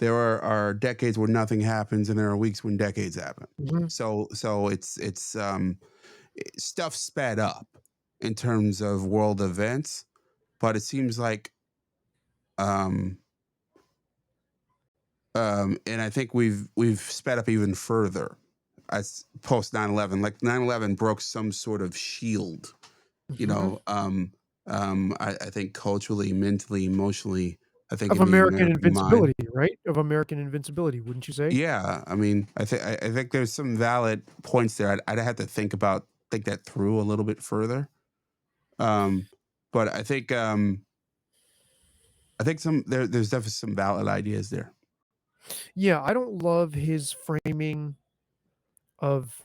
there are decades where nothing happens, and there are weeks when decades happen. Mhm. So stuff sped up in terms of world events, but it seems like um and I think we've sped up even further as post 9/11. Like 9/11 broke some sort of shield, you Mhm. know. I think culturally, mentally, emotionally, I think Of in the American American mind. invincibility, right? Of American invincibility, wouldn't you say? Yeah, I mean, I think there's some valid points there. I'd have to think that through a little bit further. Um, but I think there's definitely some valid ideas there. Yeah, I don't love his framing of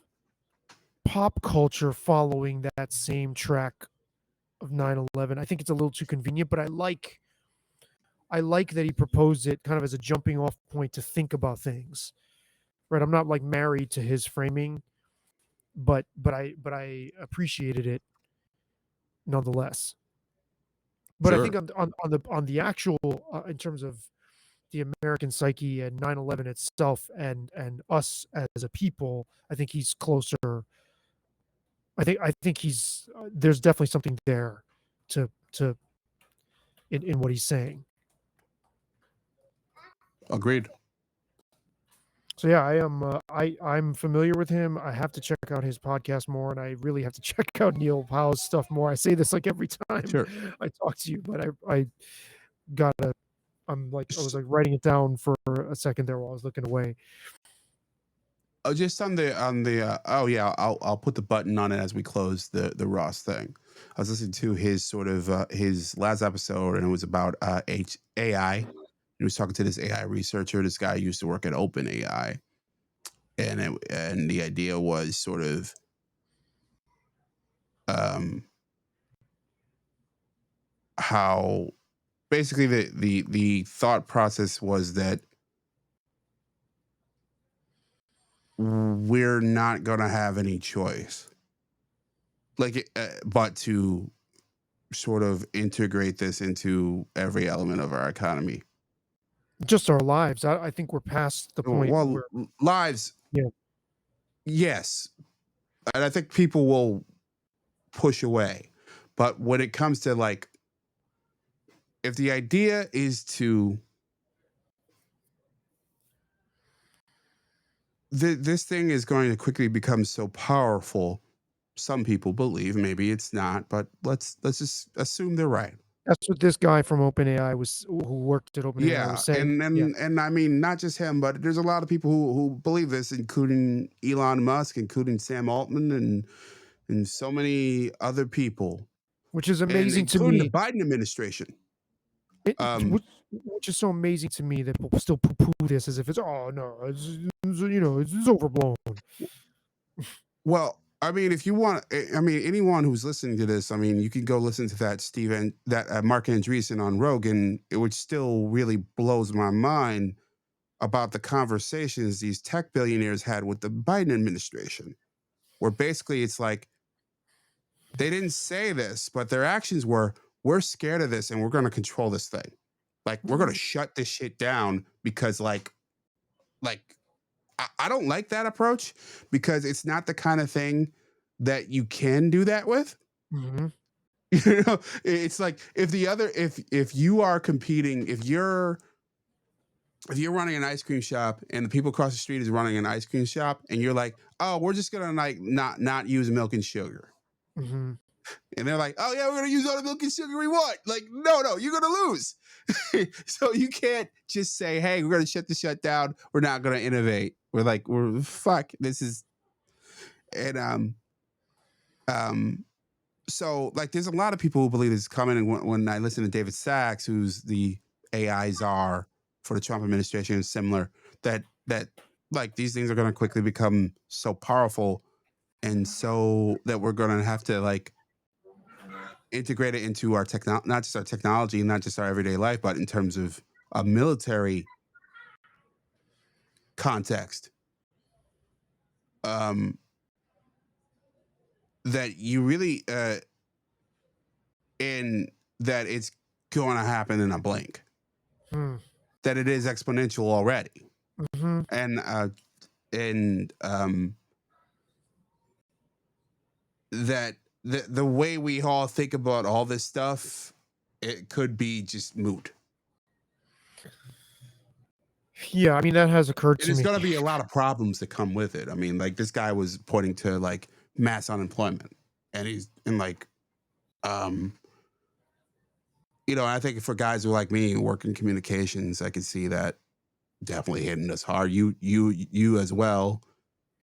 pop culture following that same track of 9/11. I think it's a little too convenient, but I like that he proposed it kind of as a jumping off point to think about things. Right? I'm not like married to his framing, but I appreciated it nonetheless. But I think Sure, on the actual in terms of the American psyche and 9/11 itself and us as a people, I think he's closer. I think he's there's definitely something there to in what he's saying. agreed. So yeah, I'm familiar with him. I have to check out his podcast more, and I really have to check out Neil Powell's stuff more. I say this like every time Sure. I talk to you, but I gotta. I'm like I was S- like writing it down for a second there while I was looking away. just on the oh yeah, I'll put the button on it as we close the Ross thing. I was listening to his sort of his last episode, and it was about AI. He was talking to this AI researcher. This guy used to work at OpenAI, and the idea was sort of um, how basically the thought process was that we're not going to have any choice, like, but to sort of integrate this into every element of our economy. Just our lives. I think we're past the point Well, where lives, yeah. yes, and I think people will push away, but when it comes to like, if the idea is to this thing is going to quickly become so powerful. Some people believe, maybe it's not, but let's just assume they're right. That's what this guy from OpenAI was who worked at OpenAI was Yeah, saying. and Yeah. I mean, not just him, but there's a lot of people who believe this, including Elon Musk, including Sam Altman, and so many other people, Which is and amazing to including the me. Biden administration. It Um, which is so amazing to me that people still poo-poo this as if it's, "Oh, no, it's overblown." well, I mean, if you want, I mean, anyone who's listening to this, I mean, you can go listen to that Mark Andreessen on Rogan, which still really blows my mind about the conversations these tech billionaires had with the Biden administration, where basically it's like they didn't say this, but their actions were, we're scared of this and we're going to control this thing. Like, we're going to shut this shit down because, like, I don't like that approach because it's not the kind of thing that you can do that with. Mhm. You know, it's like if you are competing, if you're running an ice cream shop and the people across the street is running an ice cream shop and you're like, oh, we're just gonna like not use milk and sugar. Mhm. And they're like, oh yeah, we're gonna use all the milk and sugar we want. Like, no, you're gonna lose. So you can't just say, hey, we're gonna shut down. We're not gonna innovate. We're fuck. This is and um so like there's a lot of people who believe this is coming. And when I listen to David Sachs, who's the AI czar for the Trump administration, is similar, that like these things are going to quickly become so powerful, and so that we're going to have to like integrate it into our not just our technology, not just our everyday life, but in terms of a military context. Um, that you really in that it's going to happen in a blink. Hmm. that it is exponential already. Mhm. And and that the way we all think about all this stuff, it could be just moot. Yeah, I mean, that has occurred And to there's me. gonna be a lot of problems that come with it. I mean, like this guy was pointing to like mass unemployment, and he's in like um I think for guys who like me who work in communications, I could see that definitely hitting us hard. You as well.